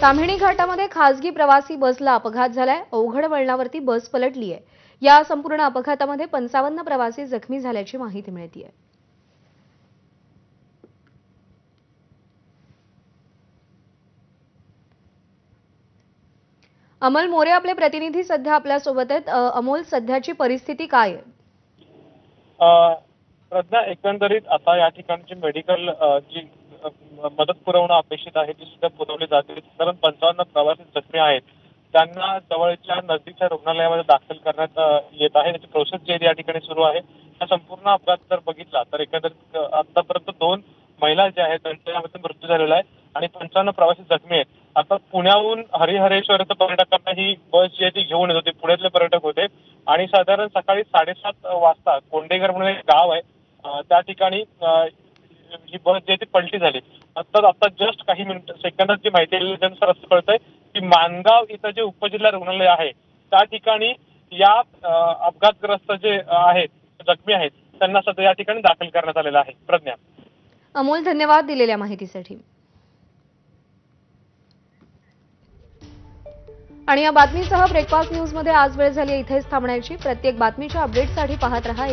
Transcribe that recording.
ताम्हिणी घाटामध्ये खासगी प्रवासी बसला अपघात झालाय। अवघड वळणावरती बस पलटलीय। या संपूर्ण अपघातामध्ये 55 प्रवासी जखमी झाल्याची माहिती मिळतेय। अमोल मोरे आपले प्रतिनिधी सध्या आपल्या सोबत आहेत। अमोल, सध्याची परिस्थिती काय आहे? प्रज्ञा, एकंदरीत आता या ठिकाणची मेडिकल जी मदत पुरवणं अपेक्षित आहे ती सुद्धा पुरवली जाते। कारण 55 प्रवासी जखमी आहेत, त्यांना जवळच्या नजदीकच्या रुग्णालयामध्ये दाखल करण्यात येत आहे। त्याची प्रोसेस जी या ठिकाणी सुरू आहे। हा संपूर्ण अपघात जर बघितला तर एकंदरीत आतापर्यंत 2 महिला ज्या आहेत त्यांचा यामध्ये मृत्यू झालेला आहे आणि 55 प्रवासी जखमी आहेत। आता पुण्याहून हरिहरेश्वर पर्यटकांना ही बस जी आहे ती घेऊन येत होती। पुण्यातले पर्यटक होते आणि साधारण सकाळी 7:30 वाजता कोंडेघर म्हणून एक गाव आहे, त्या ठिकाणी ही बस जी आहे ती पलटी झाली। आता जस्ट काही सेकंदात जी माहिती त्यानुसार असं कळतंय की माणगाव इथं जे उपजिल्हा रुग्णालय आहे त्या ठिकाणी या अपघातग्रस्त जे आहेत जखमी आहेत त्यांना सध्या या ठिकाणी दाखल करण्यात आलेलं आहे। प्रज्ञा, अमोल, धन्यवाद दिलेल्या माहितीसाठी। आणि या बातमीसह ब्रेकफास्ट न्यूज मध्ये आज वेळ झाली इथेच थांबण्याची। प्रत्येक बातमीच्या अपडेटसाठी पाहत रहा